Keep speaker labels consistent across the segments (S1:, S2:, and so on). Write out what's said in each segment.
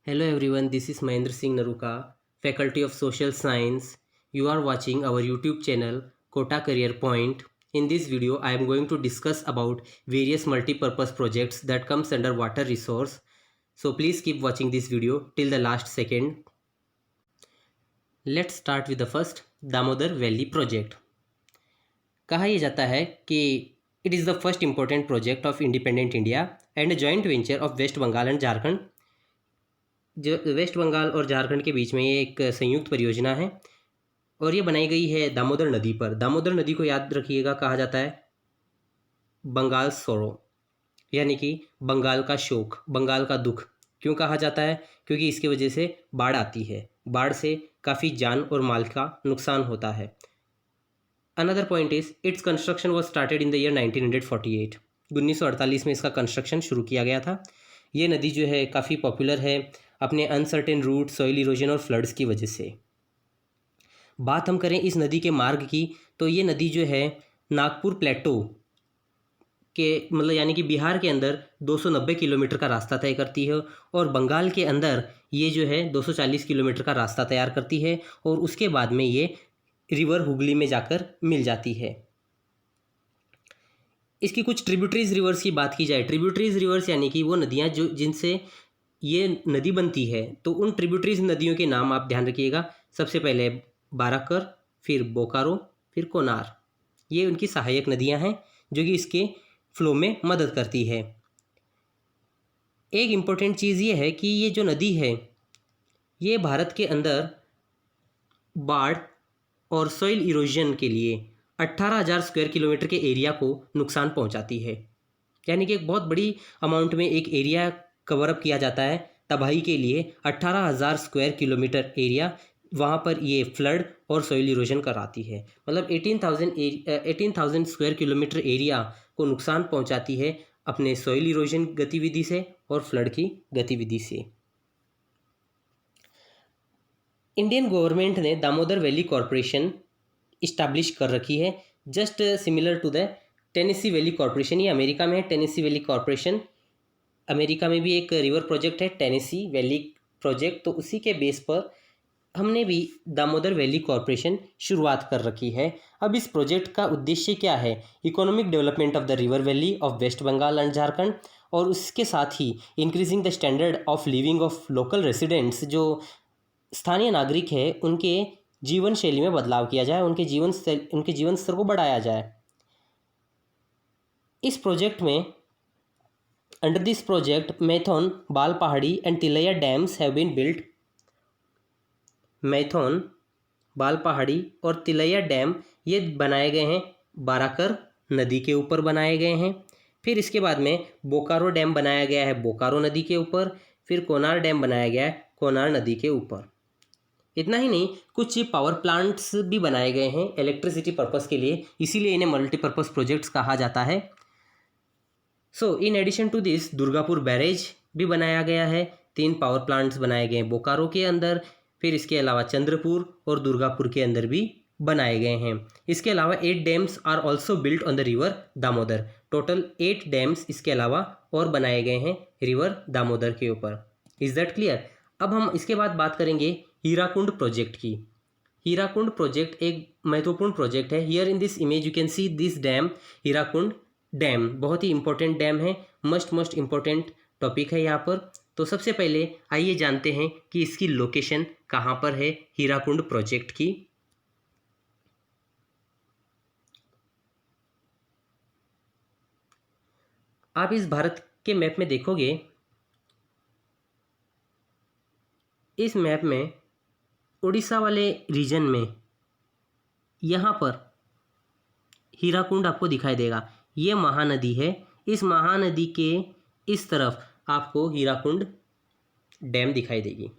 S1: Hello everyone, this is Mahendra Singh Naruka, Faculty of Social Science. You are watching our YouTube channel Kota Career Point. In this video, I am going to discuss about various multi-purpose projects that comes under water resource. So please keep watching this video till the last second. Let's start with the first Damodar Valley project. कहा यह जाता है कि it is the first important project of independent India and a joint venture of West Bengal and Jharkhand. जो waste Bengal और झारखंड के बीच में ये एक संयुक्त परियोजना है और ये बनाई गई है दामोदर नदी पर। दामोदर नदी को याद रखिएगा, कहा जाता है बंगाल सोरो, यानी कि बंगाल का शोक, बंगाल का दुख। क्यों कहा जाता है? क्योंकि इसकी वजह से बाढ़ आती है, बाढ़ से काफ़ी जान और माल का नुकसान होता है। Another point is its construction was started in the year 1948। 1948 में इसका कंस्ट्रक्शन शुरू किया गया था। ये नदी जो है काफ़ी पॉपुलर है अपने अनसर्टेन रूट, सॉइल इरोजन और फ्लड्स की वजह से। बात हम करें इस नदी के मार्ग की, तो ये नदी जो है नागपुर प्लेटो के मतलब यानी कि बिहार के अंदर 290 किलोमीटर का रास्ता तय करती है और बंगाल के अंदर ये जो है 240 किलोमीटर का रास्ता तैयार करती है और उसके बाद में ये रिवर हुगली में जाकर मिल जाती है। इसकी कुछ ट्रिब्यूटरीज रिवर्स की बात की जाए, ट्रिब्यूटरीज रिवर्स यानी कि वो नदियाँ जो जिनसे ये नदी बनती है, तो उन ट्रिब्यूटरीज नदियों के नाम आप ध्यान रखिएगा। सबसे पहले बाराकर, फिर बोकारो, फिर कोनार। ये उनकी सहायक नदियां हैं जो कि इसके फ्लो में मदद करती है। एक इम्पोर्टेंट चीज़ ये है कि ये जो नदी है ये भारत के अंदर बाढ़ और सॉइल इरोजन के लिए 18,000 स्क्वायर किलोमीटर के एरिया को नुकसान पहुंचाती है, यानी कि एक बहुत बड़ी अमाउंट में एक एरिया कवर अप किया जाता है तबाही के लिए। 18,000 स्क्वायर किलोमीटर एरिया वहाँ पर ये फ्लड और सॉइल इरोजन कराती है, मतलब 18,000 स्क्वायर किलोमीटर एरिया को नुकसान पहुँचाती है अपने सॉइल इरोजन गतिविधि से और फ्लड की गतिविधि से। इंडियन गवर्नमेंट ने दामोदर वैली कॉरपोरेशन इस्टेब्लिश कर रखी है, just similar to the Tennessee valley corporation. ये अमेरिका में है, टेनेसी वैली कॉरपोरेशन। अमेरिका में भी एक रिवर प्रोजेक्ट है टेनेसी वैली प्रोजेक्ट, तो उसी के बेस पर हमने भी दामोदर वैली कॉरपोरेशन शुरुआत कर रखी है। अब इस प्रोजेक्ट का उद्देश्य क्या है? Economic development of the river valley of West Bengal and Jharkhand, और उसके साथ ही increasing the standard of living of local residents. जो स्थानीय नागरिक है उनके जीवन शैली में बदलाव किया जाए, उनके जीवन स्तर को बढ़ाया जाए। इस प्रोजेक्ट में Under this project, Maithon, Bal Pahadi and Tilaiya dams have been built. मैथोन, बाल पहाड़ी और तिलैया डैम ये बनाए गए हैं, बाराकर नदी के ऊपर बनाए गए हैं। फिर इसके बाद में बोकारो डैम बनाया गया है बोकारो नदी के ऊपर, फिर कोनार डैम बनाया गया है कोनार नदी के ऊपर। इतना ही नहीं, कुछ पावर प्लांट्स भी बनाए गए हैं इलेक्ट्रिसिटी पर्पस के लिए, इसीलिए इन्हें मल्टीपर्पज़ प्रोजेक्ट्स कहा जाता है। So in addition to this Durgapur barrage भी बनाया गया है, 3 पावर प्लांट्स बनाए गए हैं बोकारो के अंदर। फिर इसके अलावा चंद्रपुर और दुर्गापुर के अंदर भी बनाए गए हैं। इसके अलावा 8 dams are also built on the river Damodar. Total 8 dams इसके अलावा और बनाए गए हैं रिवर दामोदर के ऊपर। Is that clear? अब हम इसके बाद बात करेंगे हीराकुंड प्रोजेक्ट की। हीराकुंड प्रोजेक्ट एक महत्वपूर्ण प्रोजेक्ट है। Here in this image you can see this dam, Hirakud dam. बहुत ही इंपॉर्टेंट डैम है, मोस्ट इंपॉर्टेंट टॉपिक है यहाँ पर। तो सबसे पहले आइए जानते हैं कि इसकी लोकेशन कहाँ पर है हीराकुंड प्रोजेक्ट की। आप इस भारत के मैप में देखोगे, इस मैप में उड़ीसा वाले रीजन में यहाँ पर हीराकुंड आपको दिखाई देगा। ये महानदी है, इस महानदी के इस तरफ आपको हीराकुंड डैम दिखाई देगी।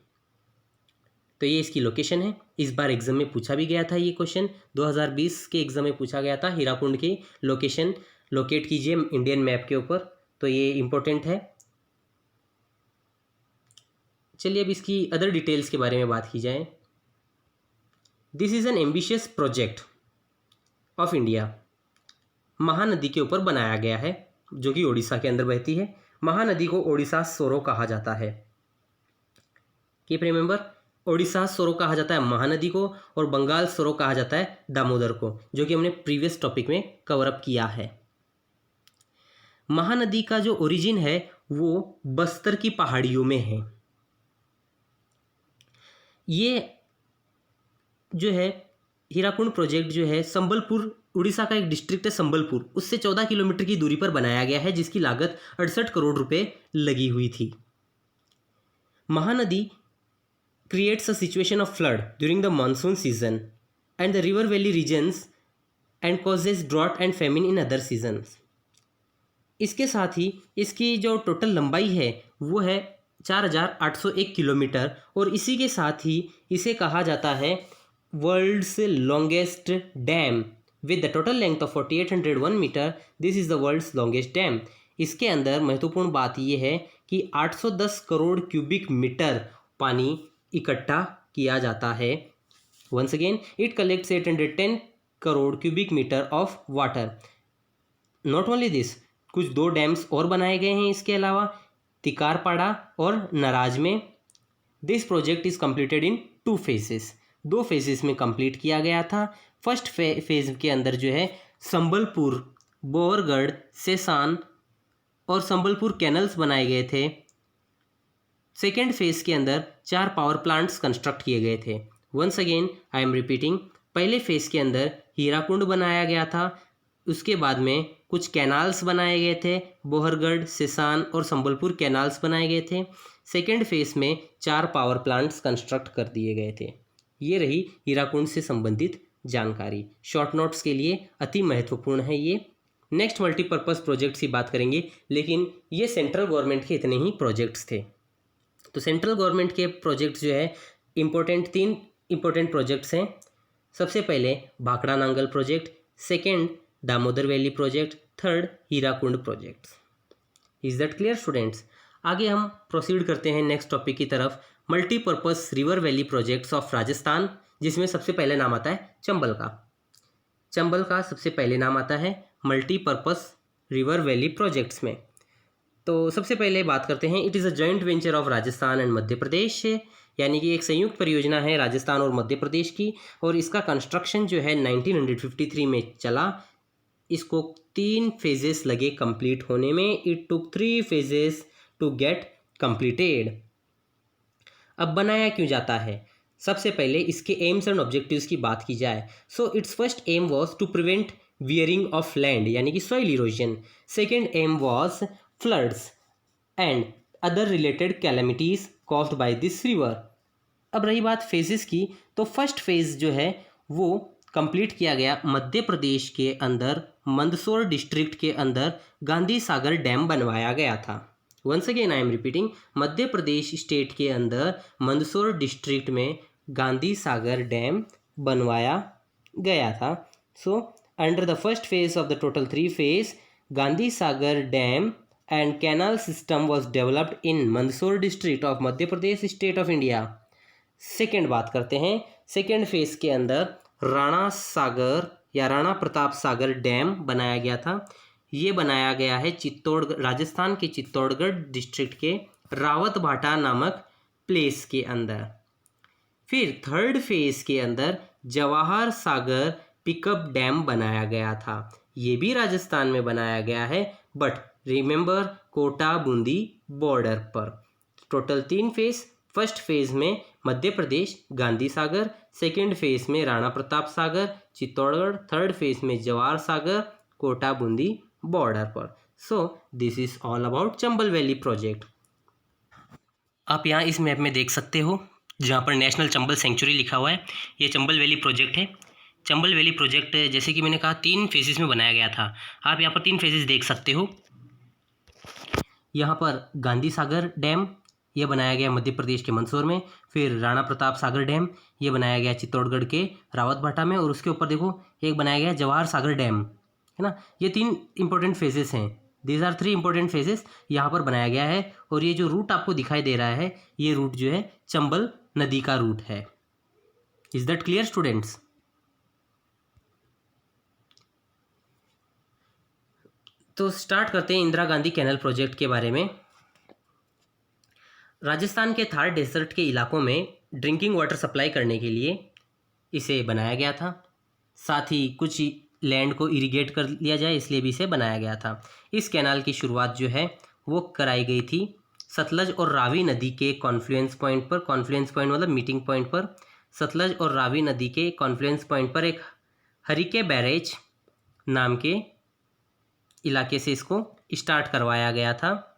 S1: तो ये इसकी लोकेशन है। इस बार एग्जाम में पूछा भी गया था ये क्वेश्चन, 2020 के एग्जाम में पूछा गया था, हीराकुंड की लोकेशन लोकेट कीजिए इंडियन मैप के ऊपर। तो ये इम्पोर्टेंट है। चलिए अब इसकी अदर डिटेल्स के बारे में बात की जाए। This is an ambitious project of India. Mahanadi के ऊपर बनाया गया है जो कि ओडिशा के अंदर बहती है। महानदी को ओडिशा सोरो कहा जाता है। कीप रिमेंबर, ओडिशा सरोवर कहा जाता है महानदी को और बंगाल सरोवर कहा जाता है दामोदर को, जो कि हमने प्रीवियस टॉपिक में कवर अप किया है। महानदी का जो ओरिजिन है वो बस्तर की पहाड़ियों में है। ये जो है हीराकुंड प्रोजेक्ट जो है संबलपुर, उड़ीसा का एक डिस्ट्रिक्ट है संबलपुर, उससे 14 किलोमीटर की दूरी पर बनाया गया है, जिसकी लागत 68 करोड़ रुपए लगी हुई थी। Mahanadi creates a situation of flood during the monsoon season and the river valley regions and causes drought and famine in other seasons। इसके साथ ही इसकी जो टोटल लंबाई है वो है 4801 किलोमीटर और इसी के साथ ही इसे कहा जाता है world's longest dam with the total length of 4801 metre. This is the world's longest dam. इसके अंदर महत्वपूर्ण बात यह है कि 810 करोड़ क्यूबिक मीटर पानी इकट्ठा किया जाता है। Once again it collects 810 crore cubic metre of water. Not only this, कुछ 2 डैम्स और बनाए गए हैं इसके अलावा, तिकारपाड़ा और नराज में। This project is completed in 2 phases, 2 phases में कंप्लीट किया गया था। फर्स्ट फेज के अंदर जो है संबलपुर, बोरगढ़, सेसान और संबलपुर कैनल्स बनाए गए थे। सेकेंड फेज के अंदर 4 पावर प्लांट्स कंस्ट्रक्ट किए गए थे। Once again I am repeating, पहले फेज के अंदर हीराकुंड बनाया गया था, उसके बाद में कुछ कैनाल्स बनाए गए थे, बोहरगढ़, सिसान और संबलपुर कैनाल्स बनाए गए थे। सेकेंड फेज में 4 पावर प्लांट्स कंस्ट्रक्ट कर दिए गए थे। ये रही हीराकुंड से संबंधित जानकारी। शॉर्ट नोट्स के लिए अति महत्वपूर्ण है ये। नेक्स्ट मल्टीपर्पज़ प्रोजेक्ट्स की बात करेंगे, लेकिन ये सेंट्रल गवर्नमेंट के इतने ही प्रोजेक्ट्स थे। तो सेंट्रल गवर्नमेंट के प्रोजेक्ट्स जो है तीन इम्पोर्टेंट प्रोजेक्ट्स हैं। सबसे पहले Bhakra Nangal project, second Damodar valley project, third Hirakud projects. Is that clear students? आगे हम प्रोसीड करते हैं नेक्स्ट टॉपिक की तरफ, multipurpose river valley projects of Rajasthan, जिसमें सबसे पहले नाम आता है चंबल का। चंबल का सबसे पहले नाम आता है मल्टीपर्पज़ रिवर वैली प्रोजेक्ट्स में। तो सबसे पहले बात करते हैं, it is a joint venture of Rajasthan and Madhya Pradesh, यानी कि एक संयुक्त परियोजना है राजस्थान और मध्य प्रदेश की, और इसका कंस्ट्रक्शन जो है 1953 में चला। इसको 3 फेजेस लगे कंप्लीट होने में। It took 3 phases to get completed. अब बनाया क्यों जाता है? सबसे पहले इसके एम्स एंड ऑब्जेक्टिव्स की बात की जाए, so its first aim was to prevent wearing of land, यानी कि soil erosion. Second aim was floods and other related calamities caused by this river. अब रही बात फेजेस की, तो फर्स्ट फेज जो है वो कंप्लीट किया गया मध्य प्रदेश के अंदर, मंदसौर डिस्ट्रिक्ट के अंदर गांधी सागर डैम बनवाया गया था। Once again I am repeating, Madhya Pradesh state के अंदर मंदसौर डिस्ट्रिक्ट में गांधी सागर डैम बनवाया गया था। So under the first phase of the total 3 phase, Gandhi Sagar dam and canal system was developed in Mandsaur district of Madhya Pradesh, state of India. Second बात करते हैं, second phase के अंदर राणा सागर या राणा प्रताप सागर डैम बनाया गया था। ये बनाया गया है चित्तौड़गढ़, राजस्थान के चित्तौड़गढ़ डिस्ट्रिक्ट के रावतभाटा नामक प्लेस के अंदर। फिर थर्ड फेज के अंदर जवाहर सागर पिकअप डैम बनाया गया था। ये भी राजस्थान में बनाया गया है, but remember Kota Bundi border पर। टोटल 3 फेज, फर्स्ट फेज में मध्य प्रदेश गांधी सागर, सेकेंड फेज में राणा प्रताप सागर चित्तौड़गढ़, थर्ड फेज में जवाहर सागर कोटा बूंदी बॉर्डर पर। So this is all about Chambal valley project. आप यहाँ इस मैप में देख सकते हो जहाँ पर नेशनल चंबल सेंचुरी लिखा हुआ है, ये चंबल वैली प्रोजेक्ट है। चंबल वैली प्रोजेक्ट जैसे कि मैंने कहा 3 फेजेस में बनाया गया था। आप यहाँ पर 3 फेजेस देख सकते हो। यहाँ पर गांधी सागर डैम ये बनाया गया मध्य प्रदेश के मंदसौर में, फिर राणा प्रताप सागर डैम ये बनाया गया चित्तौड़गढ़ के रावतभाटा में, और उसके ऊपर देखो एक बनाया गया जवाहर सागर डैम, है ना। ये 3 इंपॉर्टेंट फेजेस हैं। दीज आर 3 इंपॉर्टेंट फेजेस यहाँ पर बनाया गया है। और ये जो रूट आपको दिखाई दे रहा है, ये रूट जो है चंबल नदी का रूट है। Is that clear students? तो स्टार्ट करते हैं इंदिरा गांधी कैनल प्रोजेक्ट के बारे में। राजस्थान के थार डेजर्ट के इलाकों में ड्रिंकिंग वाटर सप्लाई करने के लिए इसे बनाया गया था। साथ ही कुछ लैंड को इरिगेट कर लिया जाए इसलिए भी इसे बनाया गया था। इस कैनाल की शुरुआत जो है वो कराई गई थी सतलज और रावी नदी के कॉन्फ्लुएंस पॉइंट पर। कॉन्फ्लुएंस पॉइंट मतलब मीटिंग पॉइंट पर। सतलज और रावी नदी के कॉन्फ्लुएंस पॉइंट पर एक हरिके बैरेज नाम के इलाके से इसको स्टार्ट करवाया गया था।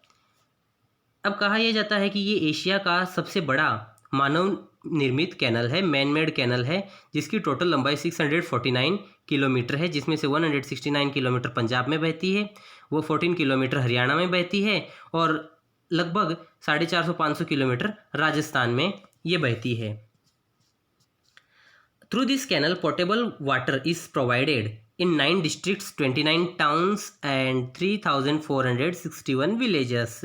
S1: अब कहा यह जाता है कि ये एशिया का सबसे बड़ा मानव निर्मित कैनल है, मैन मेड कैनल है, जिसकी टोटल लंबाई 649 किलोमीटर है, जिसमें से 169 किलोमीटर पंजाब में बहती है, वो 14 किलोमीटर हरियाणा में बहती है और लगभग 450-500 किलोमीटर राजस्थान में ये बहती है। Through this canal portable water is provided in 9 districts, 29 towns and 3461 villages.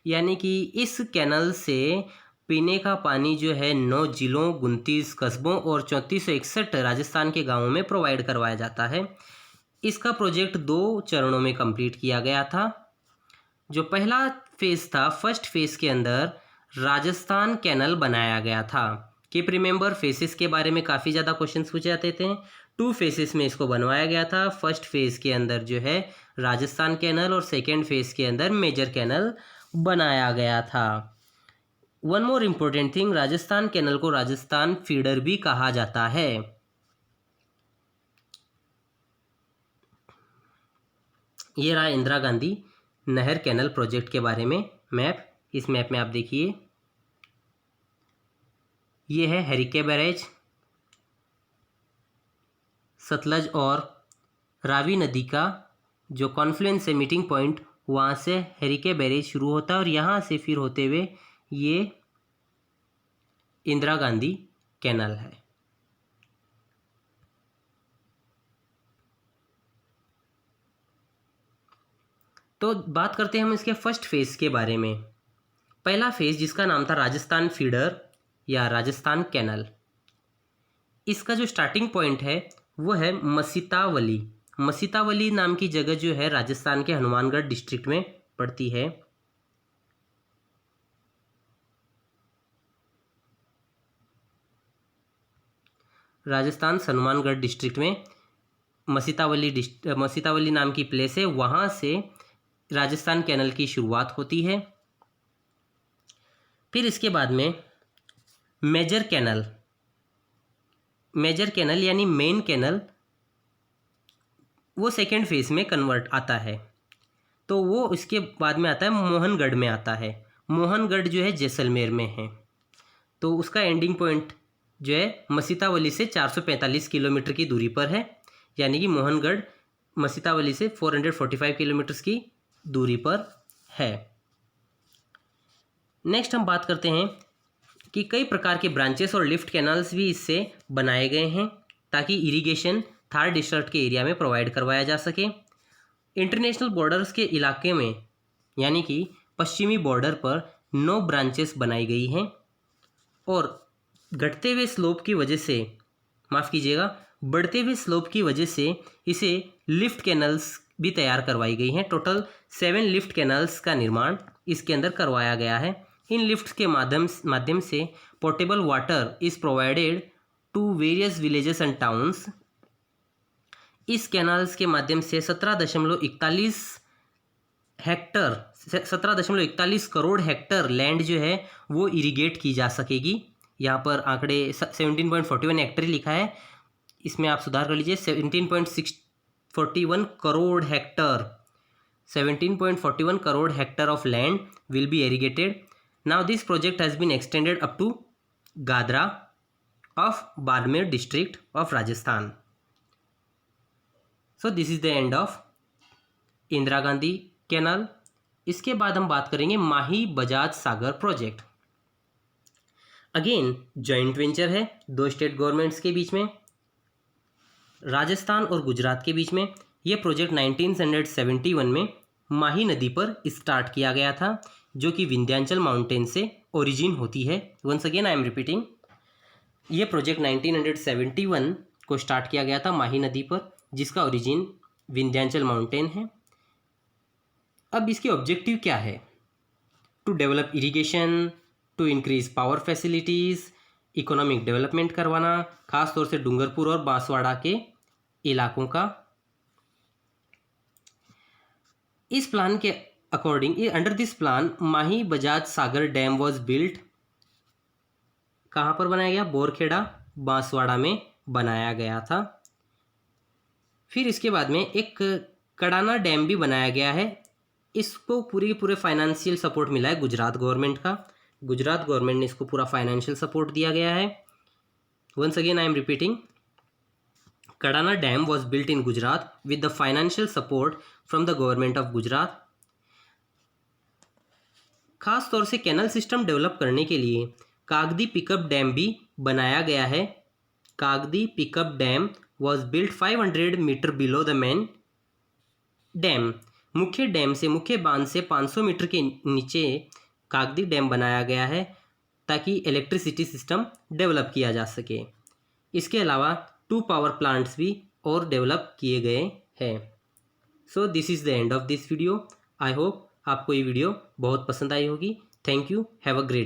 S1: यानी कि इस कैनल से पीने का पानी जो है 9 जिलों, 29 कस्बों और 3461 राजस्थान के गांवों में प्रोवाइड करवाया जाता है। इसका प्रोजेक्ट 2 चरणों में कंप्लीट किया गया था। जो पहला फेज़ था, फर्स्ट फेज़ के अंदर राजस्थान कैनल बनाया गया था। कीप रिमेंबर, फेसेस के बारे में काफ़ी ज़्यादा क्वेश्चंस पूछे जाते थे। 2 फेसेस में इसको बनवाया गया था। फर्स्ट फेज़ के अंदर जो है राजस्थान कैनल और सेकेंड फेज़ के अंदर मेजर कैनल बनाया गया था। One more important thing, Rajasthan canal को राजस्थान फीडर भी कहा जाता है। ये रहा इंदिरा गांधी नहर कैनल प्रोजेक्ट के बारे में मैप। इस मैप में आप देखिए, ये है हरिके बैरेज, सतलज और रावी नदी का जो कॉन्फ्लुएंस है, मीटिंग पॉइंट, वहाँ से हरिके बैरेज शुरू होता है और यहाँ से फिर होते हुए ये इंदिरा गांधी कैनल है। तो बात करते हैं हम इसके फर्स्ट फेज़ के बारे में। पहला फेज़ जिसका नाम था राजस्थान फीडर या राजस्थान कैनल, इसका जो स्टार्टिंग पॉइंट है वो है मसीतावली। मसीतावली नाम की जगह जो है राजस्थान के हनुमानगढ़ डिस्ट्रिक्ट में पड़ती है। राजस्थान हनुमानगढ़ डिस्ट्रिक्ट में मसीतावली नाम की प्लेस है, वहाँ से राजस्थान कैनल की शुरुआत होती है। फिर इसके बाद में मेजर कैनल यानी मेन कैनल, वो सेकेंड फेज में कन्वर्ट आता है। तो वो इसके बाद में आता है मोहनगढ़ में आता है। मोहनगढ़ जो है जैसलमेर में है। तो उसका एंडिंग पॉइंट जो है मसीतावली से 445 किलोमीटर की दूरी पर है, यानी कि मोहनगढ़ मसीतावली से 445 किलोमीटर्स की दूरी पर है। नेक्स्ट हम बात करते हैं कि कई प्रकार के ब्रांचेस और लिफ्ट कैनाल्स भी इससे बनाए गए हैं ताकि इरिगेशन थार डिस्ट्रिक्ट के एरिया में प्रोवाइड करवाया जा सके। इंटरनेशनल बॉर्डर्स के इलाके में यानी कि पश्चिमी बॉर्डर पर 9 ब्रांचेस बनाई गई हैं और घटते हुए स्लोप की वजह से, माफ़ कीजिएगा, बढ़ते हुए स्लोप की वजह से इसे लिफ्ट कैनल्स भी तैयार करवाई गई हैं। टोटल 7 लिफ्ट कैनल्स का निर्माण इसके अंदर करवाया गया है। इन लिफ्ट्स के माध्यम से portable water is provided to various villages and towns. इस कैनाल्स के माध्यम से 17.41 करोड़ हेक्टर लैंड जो है वो इरिगेट की जा सकेगी। यहाँ पर आंकड़े 17.41 हेक्टर ही लिखा है, इसमें आप सुधार कर लीजिए, 17.41 crore Hector. 17.41 crore Hector of land will be irrigated. Now this project has been extended up to Gadra of Barmer district of Rajasthan. So this is the end of Indira Gandhi canal. इसके बाद हम बात करेंगे Mahi Bajaj Sagar project. Again joint venture है 2 state governments के बीच में, राजस्थान और गुजरात के बीच में। यह प्रोजेक्ट 1971 में माही नदी पर स्टार्ट किया गया था, जो कि विंध्याचल माउंटेन से ओरिजिन होती है। Once again I am repeating, ये प्रोजेक्ट 1971 को स्टार्ट किया गया था माही नदी पर, जिसका ओरिजिन विंध्याचल माउंटेन है। अब इसके ऑब्जेक्टिव क्या है? To develop irrigation, to increase power facilities, economic development करवाना, खास तौर से डूंगरपुर और बांसवाड़ा के इलाकों का। इस प्लान के according, under this plan Mahi Bajaj Sagar dam was built. कहाँ पर बनाया गया? बोरखेड़ा, बांसवाड़ा में बनाया गया था। फिर इसके बाद में एक कडाना डैम भी बनाया गया है। इसको पूरे फाइनेंशियल सपोर्ट मिला है गुजरात गवर्नमेंट का। गुजरात गवर्नमेंट ने इसको पूरा फाइनेंशियल सपोर्ट दिया गया है। Once again I am repeating, Kadana dam was built in Gujarat with the financial support from the government of Gujarat. खास तौर से कैनल सिस्टम डेवलप करने के लिए कागदी पिकअप डैम भी बनाया गया है। Kagdi pickup dam was built 500 metre below the main dam. मुख्य डैम से, मुख्य बांध से 500 मीटर के नीचे कागदी डैम बनाया गया है ताकि इलेक्ट्रिसिटी सिस्टम डेवलप किया जा सके। इसके अलावा 2 पावर प्लांट्स भी और डेवलप किए गए हैं। So this is the end of this video. I hope आपको ये वीडियो बहुत पसंद आई होगी। Thank you, have a great